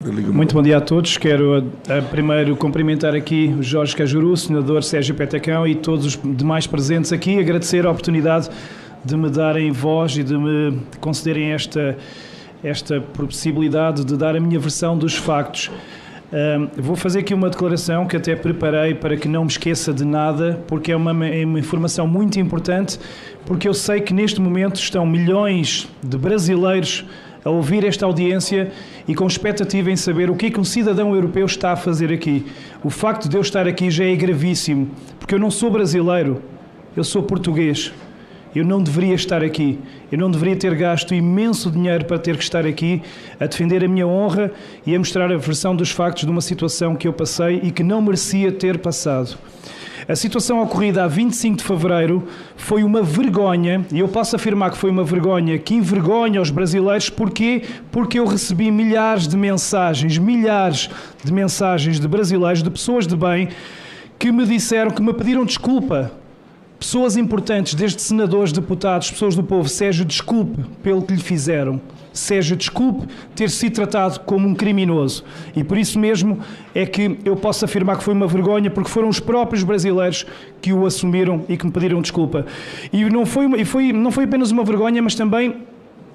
Muito bom dia a todos. Quero primeiro cumprimentar aqui o Jorge Cajuru, o senador Sérgio Petacão e todos os demais presentes aqui, agradecer a oportunidade de me darem voz e de me concederem esta possibilidade de dar a minha versão dos factos. Vou fazer aqui uma declaração que até preparei para que não me esqueça de nada, porque é uma informação muito importante, porque eu sei que neste momento estão milhões de brasileiros a ouvir esta audiência e com expectativa em saber o que é que um cidadão europeu está a fazer aqui. O facto de eu estar aqui já é gravíssimo, porque eu não sou brasileiro, eu sou português. Eu não deveria estar aqui. Eu não deveria ter gasto imenso dinheiro para ter que estar aqui a defender a minha honra e a mostrar a versão dos factos de uma situação que eu passei e que não merecia ter passado. A situação ocorrida a 25 de fevereiro foi uma vergonha, e eu posso afirmar que foi uma vergonha que envergonha os brasileiros. Porquê? Porque eu recebi milhares de mensagens de brasileiros, de pessoas de bem, que me disseram, que me pediram desculpa. Pessoas importantes, desde senadores, deputados, pessoas do povo. Sérgio, desculpe pelo que lhe fizeram. Sérgio, desculpe ter sido tratado como um criminoso. E por isso mesmo é que eu posso afirmar que foi uma vergonha, porque foram os próprios brasileiros que o assumiram e que me pediram desculpa. E não foi apenas uma vergonha, mas também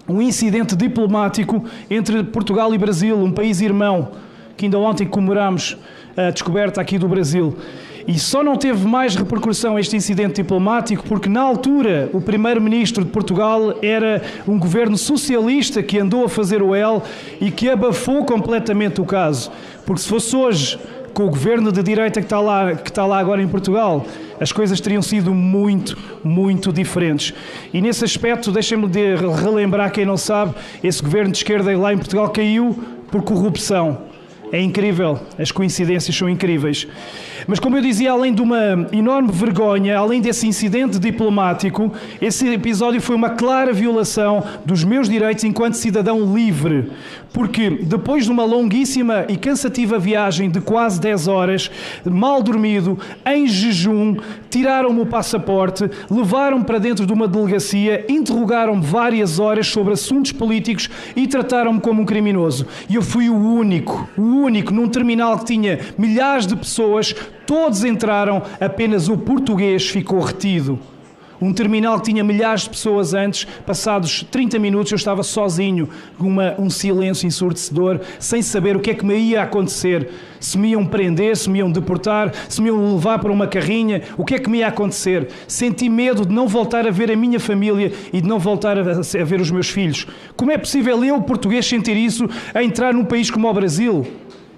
um incidente diplomático entre Portugal e Brasil, um país irmão, que ainda ontem comemorámos a descoberta aqui do Brasil. E só não teve mais repercussão este incidente diplomático porque, na altura, o primeiro-ministro de Portugal era um governo socialista que andou a fazer o L e que abafou completamente o caso. Porque se fosse hoje, com o governo de direita que está lá agora em Portugal, as coisas teriam sido muito, muito diferentes. E nesse aspecto, deixem-me relembrar, quem não sabe, esse governo de esquerda lá em Portugal caiu por corrupção. É incrível, as coincidências são incríveis. Mas, como eu dizia, além de uma enorme vergonha, além desse incidente diplomático, esse episódio foi uma clara violação dos meus direitos enquanto cidadão livre. Porque, depois de uma longuíssima e cansativa viagem de quase 10 horas, mal dormido, em jejum, tiraram-me o passaporte, levaram-me para dentro de uma delegacia, interrogaram-me várias horas sobre assuntos políticos e trataram-me como um criminoso. E eu fui o único, num terminal que tinha milhares de pessoas, todos entraram, apenas o português ficou retido. Um terminal que tinha milhares de pessoas antes, passados 30 minutos eu estava sozinho, com um silêncio ensurdecedor, sem saber o que é que me ia acontecer. Se me iam prender, se me iam deportar, se me iam levar para uma carrinha, o que é que me ia acontecer? Senti medo de não voltar a ver a minha família e de não voltar a ver os meus filhos. Como é possível eu, português, sentir isso a entrar num país como o Brasil?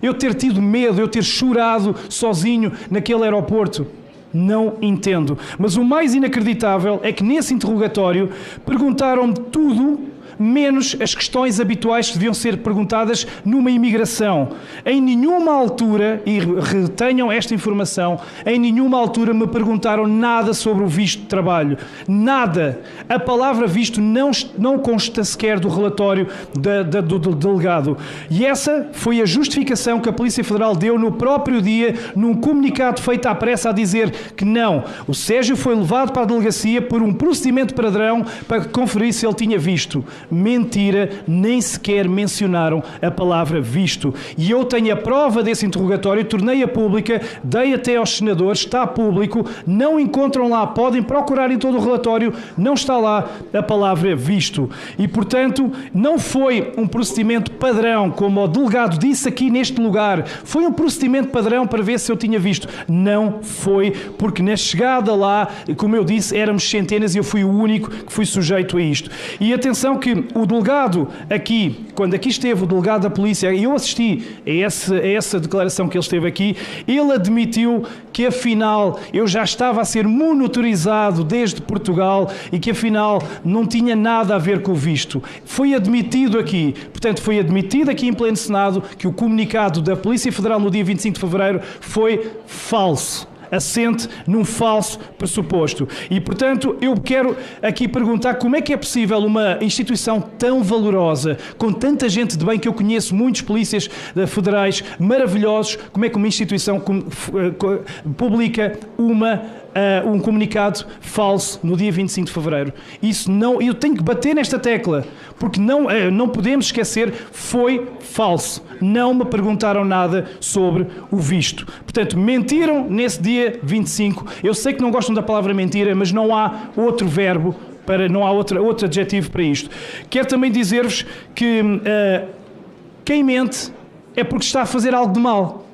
Eu ter tido medo, eu ter chorado sozinho naquele aeroporto. Não entendo. Mas o mais inacreditável é que nesse interrogatório perguntaram-me tudo menos as questões habituais que deviam ser perguntadas numa imigração. Em nenhuma altura, e retenham esta informação, em nenhuma altura me perguntaram nada sobre o visto de trabalho. Nada. A palavra visto não consta sequer do relatório do delegado. E essa foi a justificação que a Polícia Federal deu no próprio dia, num comunicado feito à pressa, a dizer que não. O Sérgio foi levado para a delegacia por um procedimento padrão para conferir se ele tinha visto. Mentira, nem sequer mencionaram a palavra visto. E eu tenho a prova desse interrogatório, tornei-a pública, dei até aos senadores, está público, não encontram lá, podem procurar em todo o relatório, não está lá a palavra visto. E, portanto, não foi um procedimento padrão, como o delegado disse aqui neste lugar, foi um procedimento padrão para ver se eu tinha visto. Não foi, porque na chegada lá, como eu disse, éramos centenas e eu fui o único que fui sujeito a isto. E atenção que o delegado aqui, quando aqui esteve o delegado da polícia, e eu assisti a essa declaração que ele esteve aqui, ele admitiu que afinal eu já estava a ser monitorizado desde Portugal e que afinal não tinha nada a ver com o visto. Foi admitido aqui, portanto foi admitido aqui em pleno Senado que o comunicado da Polícia Federal no dia 25 de fevereiro foi falso. Assente num falso pressuposto. E, portanto, eu quero aqui perguntar como é que é possível uma instituição tão valorosa, com tanta gente de bem, que eu conheço muitos polícias federais maravilhosos, como é que uma instituição publica uma um comunicado falso no dia 25 de fevereiro. Isso não, eu tenho que bater nesta tecla, porque não podemos esquecer, foi falso. Não me perguntaram nada sobre o visto. Portanto, mentiram nesse dia 25. Eu sei que não gostam da palavra mentira, mas não há outro verbo, não há outro adjetivo para isto. Quero também dizer-vos que quem mente é porque está a fazer algo de mal.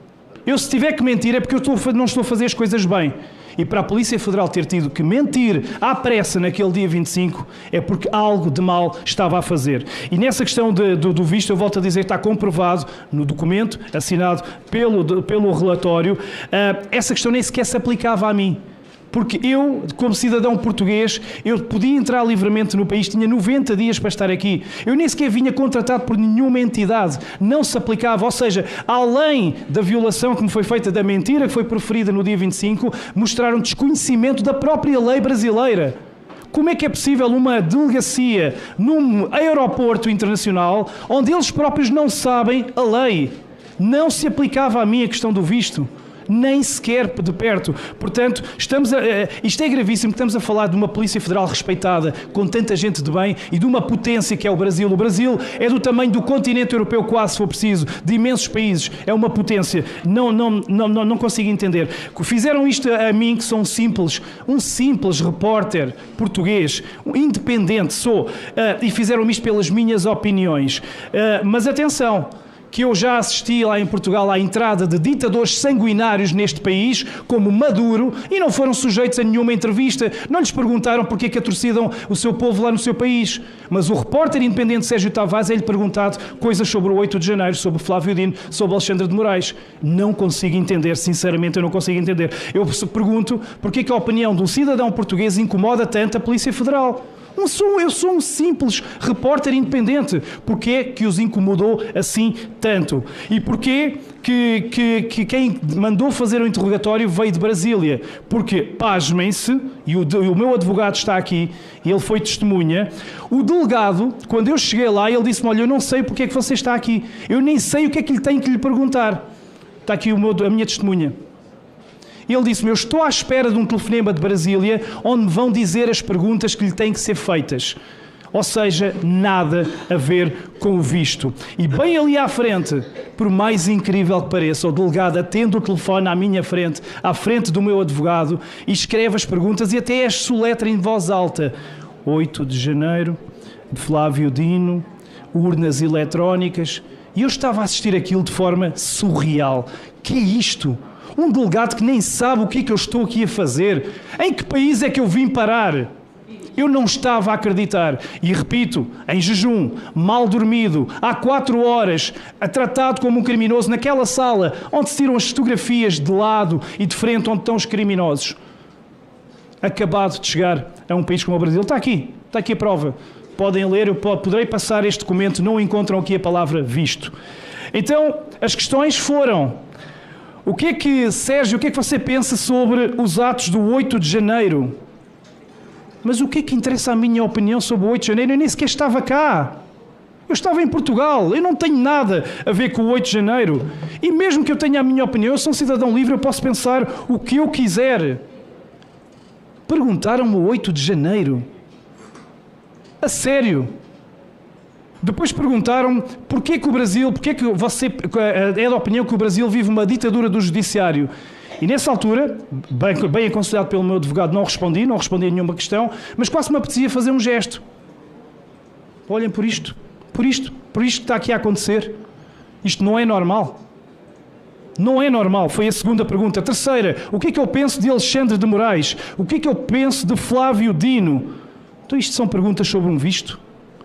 Eu, se tiver que mentir, é porque eu não estou a fazer as coisas bem. E para a Polícia Federal ter tido que mentir à pressa naquele dia 25, é porque algo de mal estava a fazer. E nessa questão do visto, eu volto a dizer, está comprovado no documento assinado pelo relatório, essa questão nem sequer se aplicava a mim. Porque eu, como cidadão português, eu podia entrar livremente no país, tinha 90 dias para estar aqui. Eu nem sequer vinha contratado por nenhuma entidade, não se aplicava. Ou seja, além da violação que me foi feita, da mentira que foi proferida no dia 25, mostraram desconhecimento da própria lei brasileira. Como é que é possível uma delegacia num aeroporto internacional onde eles próprios não sabem a lei? Não se aplicava a mim a questão do visto. Nem sequer de perto. Portanto, isto é gravíssimo, que estamos a falar de uma Polícia Federal respeitada, com tanta gente de bem, e de uma potência que é o Brasil. O Brasil é do tamanho do continente europeu, quase, se for preciso, de imensos países. É uma potência. Não consigo entender. Fizeram isto a mim, que sou um simples repórter português, independente sou, e fizeram isto pelas minhas opiniões. Mas atenção, que eu já assisti lá em Portugal à entrada de ditadores sanguinários neste país, como Maduro, e não foram sujeitos a nenhuma entrevista. Não lhes perguntaram porque é que atrocidam o seu povo lá no seu país. Mas o repórter independente Sérgio Tavares é-lhe perguntado coisas sobre o 8 de janeiro, sobre Flávio Dino, sobre Alexandre de Moraes. Não consigo entender, sinceramente eu não consigo entender. Eu pergunto porque é que a opinião de um cidadão português incomoda tanto a Polícia Federal. Eu sou um simples repórter independente. Porquê que os incomodou assim tanto? E porquê que quem mandou fazer o interrogatório veio de Brasília? Porque, pasmem-se, e o meu advogado está aqui, ele foi testemunha, o delegado, quando eu cheguei lá, ele disse-me, olha, eu não sei porque é que você está aqui. Eu nem sei o que é que lhe tenho que lhe perguntar. Está aqui a minha testemunha. Ele disse-me, eu estou à espera de um telefonema de Brasília onde me vão dizer as perguntas que lhe têm que ser feitas. Ou seja, nada a ver com o visto. E bem ali à frente, por mais incrível que pareça, o delegado atende o telefone à minha frente, à frente do meu advogado, e escreve as perguntas e até as soletra em voz alta. 8 de janeiro, de Flávio Dino, urnas eletrónicas. E eu estava a assistir aquilo de forma surreal. Que é isto? Um delegado que nem sabe o que é que eu estou aqui a fazer. Em que país é que eu vim parar? Eu não estava a acreditar. E repito, em jejum, mal dormido, há 4 horas, tratado como um criminoso naquela sala onde se tiram as fotografias de lado e de frente onde estão os criminosos. Acabado de chegar a um país como o Brasil. Está aqui a prova. Podem ler, eu poderei passar este documento, não encontram aqui a palavra visto. Então, as questões foram... Sérgio, o que é que você pensa sobre os atos do 8 de janeiro? Mas o que é que interessa a minha opinião sobre o 8 de janeiro? Eu nem sequer estava cá. Eu estava em Portugal. Eu não tenho nada a ver com o 8 de janeiro. E mesmo que eu tenha a minha opinião, eu sou um cidadão livre, eu posso pensar o que eu quiser. Perguntaram-me o 8 de janeiro. A sério. Depois perguntaram porquê que o Brasil, porquê que você é da opinião que o Brasil vive uma ditadura do judiciário. E nessa altura, bem aconselhado pelo meu advogado, não respondi a nenhuma questão, mas quase me apetecia fazer um gesto. Olhem por isto que está aqui a acontecer. Isto não é normal. Não é normal, foi a segunda pergunta. A terceira, o que é que eu penso de Alexandre de Moraes? O que é que eu penso de Flávio Dino? Então isto são perguntas sobre um visto?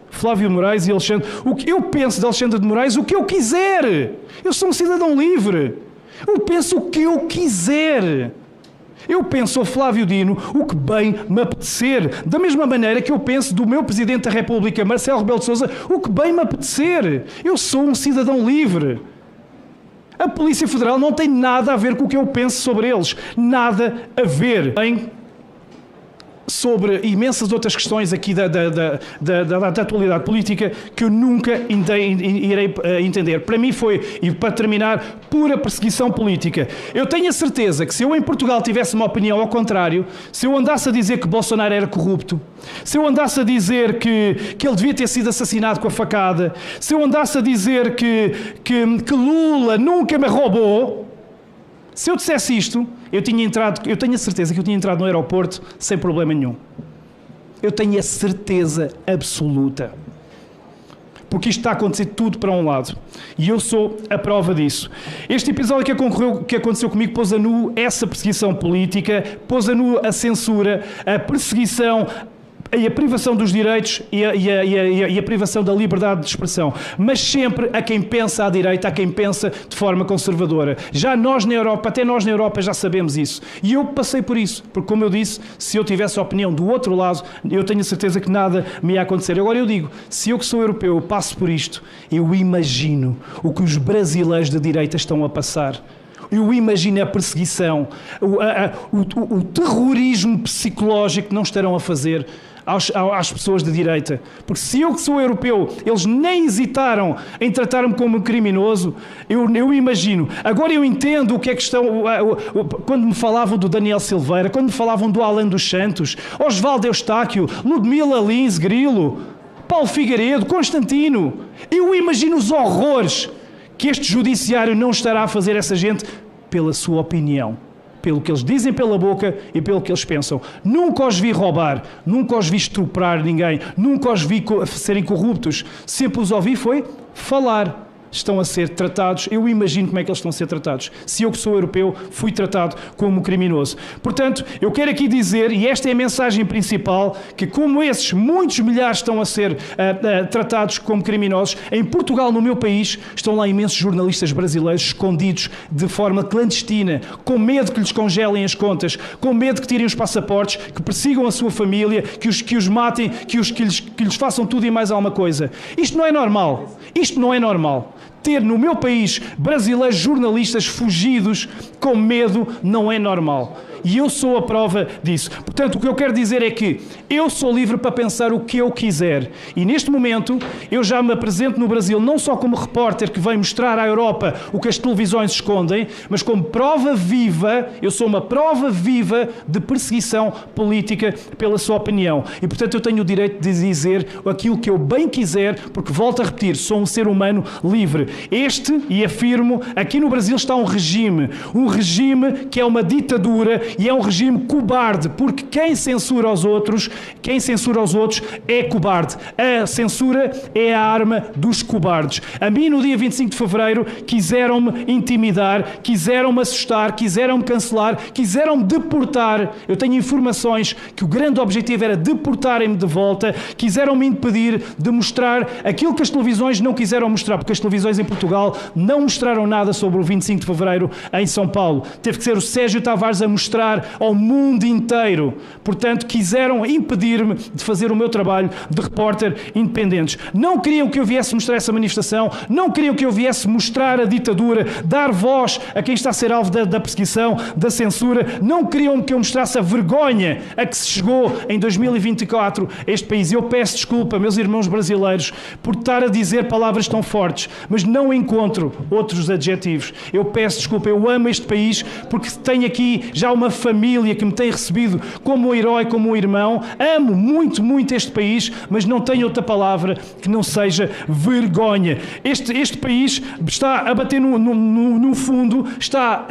Flávio Moraes e Alexandre... O que eu penso de Alexandre de Moraes? O que eu quiser! Eu sou um cidadão livre! Eu penso o que eu quiser! Eu penso ao Flávio Dino o que bem me apetecer. Da mesma maneira que eu penso do meu Presidente da República, Marcelo Rebelo de Sousa, o que bem me apetecer. Eu sou um cidadão livre. A Polícia Federal não tem nada a ver com o que eu penso sobre eles. Nada a ver. Bem, sobre imensas outras questões aqui da atualidade política que eu nunca irei entender. Para mim foi, e para terminar, pura perseguição política. Eu tenho a certeza que se eu em Portugal tivesse uma opinião ao contrário, se eu andasse a dizer que Bolsonaro era corrupto, se eu andasse a dizer que ele devia ter sido assassinado com a facada, se eu andasse a dizer que Lula nunca me roubou, se eu dissesse isto, eu tenho a certeza que eu tinha entrado no aeroporto sem problema nenhum. Eu tenho a certeza absoluta. Porque isto está a acontecer tudo para um lado. E eu sou a prova disso. Este episódio que aconteceu comigo pôs a nu essa perseguição política, pôs a nu a censura, a perseguição e a privação dos direitos e a privação da liberdade de expressão. Mas sempre a quem pensa à direita, a quem pensa de forma conservadora. Já nós na Europa, até nós na Europa já sabemos isso. E eu passei por isso. Porque, como eu disse, se eu tivesse a opinião do outro lado, eu tenho a certeza que nada me ia acontecer. Agora eu digo, se eu que sou europeu passo por isto, eu imagino o que os brasileiros de direita estão a passar. Eu imagino a perseguição, o terrorismo psicológico que não estarão a fazer às pessoas de direita. Porque se eu que sou europeu, eles nem hesitaram em tratar-me como criminoso, eu imagino. Agora eu entendo o que é que estão... Quando me falavam do Daniel Silveira, quando me falavam do Alan dos Santos, Osvaldo Eustáquio, Ludmila Lins, Grilo, Paulo Figueiredo, Constantino. Eu imagino os horrores que este judiciário não estará a fazer essa gente pela sua opinião, pelo que eles dizem pela boca e pelo que eles pensam. Nunca os vi roubar, nunca os vi estuprar ninguém, nunca os vi serem corruptos. Sempre os ouvi foi falar. Estão a ser tratados, eu imagino como é que eles estão a ser tratados. Se eu que sou europeu fui tratado como criminoso. Portanto, eu quero aqui dizer, e esta é a mensagem principal, que como esses muitos milhares estão a ser tratados como criminosos, em Portugal, no meu país, estão lá imensos jornalistas brasileiros escondidos de forma clandestina, com medo que lhes congelem as contas, com medo que tirem os passaportes, que persigam a sua família, que os matem, que lhes façam tudo e mais alguma coisa. Isto não é normal. Isto não é normal. Ter no meu país brasileiros jornalistas fugidos com medo não é normal. E eu sou a prova disso. Portanto, o que eu quero dizer é que eu sou livre para pensar o que eu quiser. E neste momento, eu já me apresento no Brasil não só como repórter que vem mostrar à Europa o que as televisões escondem, mas como prova viva, eu sou uma prova viva de perseguição política pela sua opinião. E, portanto, eu tenho o direito de dizer aquilo que eu bem quiser, porque, volto a repetir, sou um ser humano livre. E afirmo, aqui no Brasil está um regime que é uma ditadura e é um regime cobarde, porque quem censura aos outros é cobarde. A censura é a arma dos cobardes. A mim, no dia 25 de fevereiro, quiseram-me intimidar, quiseram-me assustar, quiseram-me cancelar, quiseram-me deportar. Eu tenho informações que o grande objetivo era deportarem-me de volta, quiseram-me impedir de mostrar aquilo que as televisões não quiseram mostrar, porque as televisões em Portugal não mostraram nada sobre o 25 de fevereiro em São Paulo. Teve que ser o Sérgio Tavares a mostrar ao mundo inteiro. Portanto, quiseram impedir-me de fazer o meu trabalho de repórter independente. Não queriam que eu viesse mostrar essa manifestação, não queriam que eu viesse mostrar a ditadura, dar voz a quem está a ser alvo da perseguição, da censura, não queriam que eu mostrasse a vergonha a que se chegou em 2024 a este país. Eu peço desculpa, meus irmãos brasileiros, por estar a dizer palavras tão fortes, mas não encontro outros adjetivos. Eu peço desculpa, eu amo este país porque tenho aqui já uma família que me tem recebido como um herói, como um irmão. Amo muito, muito este país, mas não tenho outra palavra que não seja vergonha. Este país está a bater no fundo, está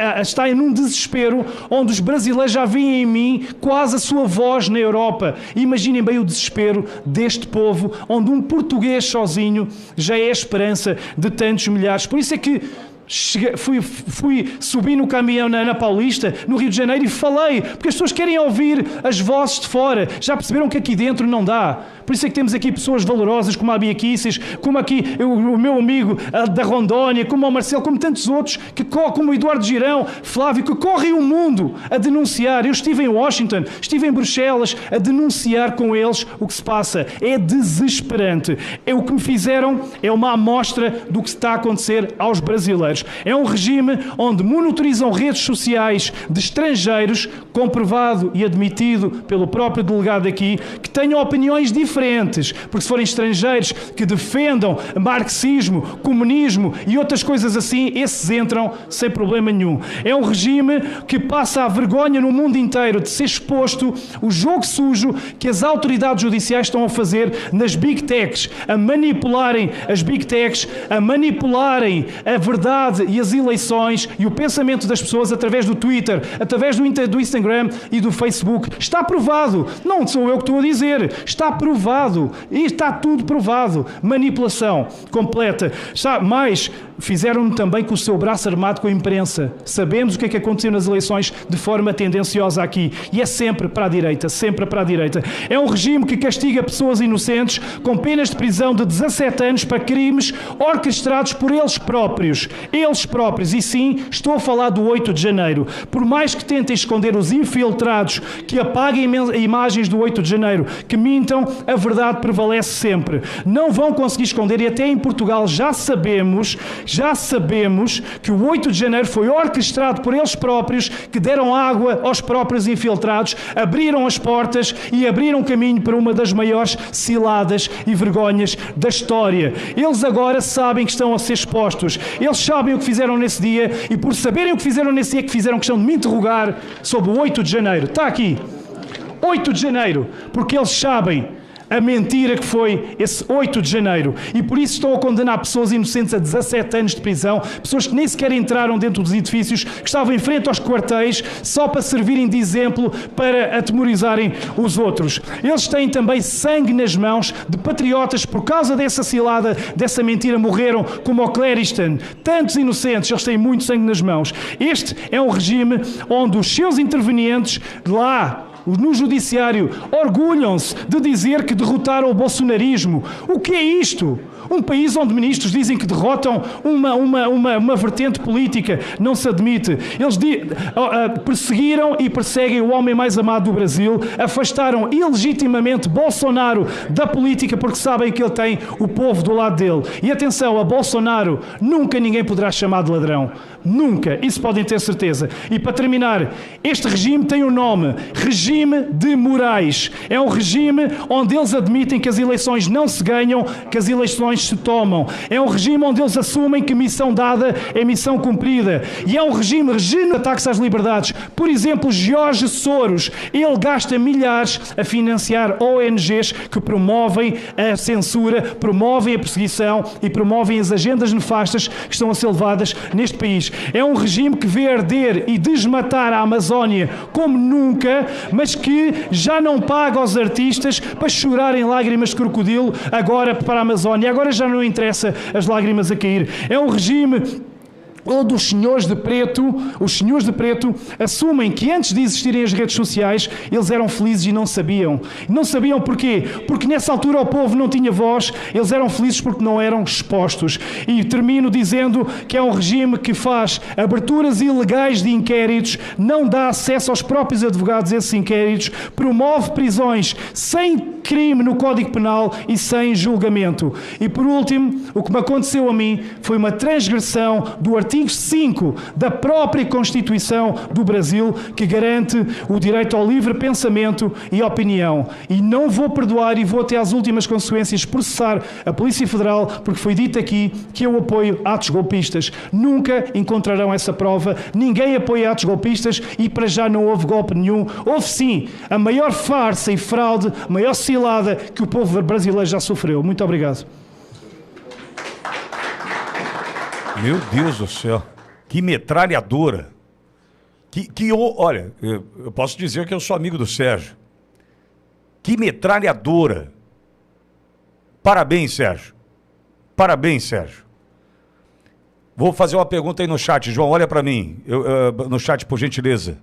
num desespero onde os brasileiros já veem em mim quase a sua voz na Europa. Imaginem bem o desespero deste povo, onde um português sozinho já é a esperança de tantos milhares. Por isso é que fui subir no caminhão na Paulista, no Rio de Janeiro, e falei, porque as pessoas querem ouvir as vozes de fora. Já perceberam que aqui dentro não dá. Por isso é que temos aqui pessoas valorosas como a Bia Kicis, como aqui o meu amigo da Rondônia, como o Marcelo, como tantos outros, como o Eduardo Girão, Flávio, que correm o mundo a denunciar. Eu estive em Washington, estive em Bruxelas a denunciar com eles o que se passa. É desesperante. O que me fizeram é uma amostra do que está a acontecer aos brasileiros. estrangeiros. É um regime onde monitorizam redes sociais de estrangeiros, comprovado e admitido pelo próprio delegado aqui, que tenham opiniões diferentes, porque se forem estrangeiros que defendam marxismo, comunismo e outras coisas assim, esses entram sem problema nenhum. É um regime que passa a vergonha no mundo inteiro de ser exposto o jogo sujo que as autoridades judiciais estão a fazer nas Big Techs, a manipularem as Big Techs, a manipularem a verdade e as eleições e o pensamento das pessoas através do Twitter, através do Instagram e do Facebook. Está provado. Não sou eu que estou a dizer. Está provado. E está tudo provado. Manipulação completa. Mais, fizeram-no também com o seu braço armado com a imprensa. Sabemos o que é que aconteceu nas eleições de forma tendenciosa aqui. E é sempre para a direita, sempre para a direita. É um regime que castiga pessoas inocentes com penas de prisão de 17 anos para crimes orquestrados por eles próprios. Eles próprios. E sim, estou a falar do 8 de janeiro. Por mais que tentem esconder os infiltrados, que apaguem imagens do 8 de janeiro, que mintam, a verdade prevalece sempre. Não vão conseguir esconder, e até em Portugal já sabemos que o 8 de janeiro foi orquestrado por eles próprios, que deram água aos próprios infiltrados, abriram as portas e abriram caminho para uma das maiores ciladas e vergonhas da história. Eles agora sabem que estão a ser expostos. Eles sabem o que fizeram nesse dia e, por saberem o que fizeram nesse dia, que fizeram questão de me interrogar sobre o 8 de janeiro. Está aqui. 8 de janeiro. Porque eles sabem a mentira que foi esse 8 de janeiro. E por isso estão a condenar pessoas inocentes a 17 anos de prisão, pessoas que nem sequer entraram dentro dos edifícios, que estavam em frente aos quartéis, só para servirem de exemplo para atemorizarem os outros. Eles têm também sangue nas mãos de patriotas, por causa dessa cilada, dessa mentira, morreram, como o Clériston. Tantos inocentes, eles têm muito sangue nas mãos. Este é um regime onde os seus intervenientes lá no judiciário orgulham-se de dizer que derrotaram o bolsonarismo. O que é isto? Um país onde ministros dizem que derrotam uma vertente política. Não se admite. Eles perseguiram e perseguem o homem mais amado do Brasil, afastaram ilegitimamente Bolsonaro da política porque sabem que ele tem o povo do lado dele. E atenção, a Bolsonaro nunca ninguém poderá chamar de ladrão. Nunca. Isso podem ter certeza. E para terminar, este regime tem um nome. Regime de Moraes. É um regime onde eles admitem que as eleições não se ganham, que as eleições se tomam. É um regime onde eles assumem que missão dada é missão cumprida. E é um regime de ataques às liberdades. Por exemplo, Jorge Soros, ele gasta milhares a financiar ONGs que promovem a censura, promovem a perseguição e promovem as agendas nefastas que estão a ser levadas neste país. É um regime que vê arder e desmatar a Amazónia como nunca, mas que já não paga aos artistas para chorarem lágrimas de crocodilo agora para a Amazónia. Agora já não interessa as lágrimas a cair. É um regime onde os senhores de preto assumem que antes de existirem as redes sociais, eles eram felizes e não sabiam. Não sabiam porquê? Porque nessa altura o povo não tinha voz, eles eram felizes porque não eram expostos. E termino dizendo que é um regime que faz aberturas ilegais de inquéritos, não dá acesso aos próprios advogados a esses inquéritos, promove prisões sem crime no Código Penal e sem julgamento. E por último, o que me aconteceu a mim foi uma transgressão do artigo 5 da própria Constituição do Brasil, que garante o direito ao livre pensamento e opinião. E não vou perdoar e vou até às últimas consequências processar a Polícia Federal, porque foi dito aqui que eu apoio atos golpistas. Nunca encontrarão essa prova. Ninguém apoia atos golpistas e para já não houve golpe nenhum. Houve sim a maior farsa e fraude, a maior cilada que o povo brasileiro já sofreu. Muito obrigado. Meu Deus do céu, que metralhadora. Olha, eu posso dizer que eu sou amigo do Sérgio. Que metralhadora. Parabéns, Sérgio. Parabéns, Sérgio. Vou fazer uma pergunta aí no chat, João, olha para mim, no chat, por gentileza.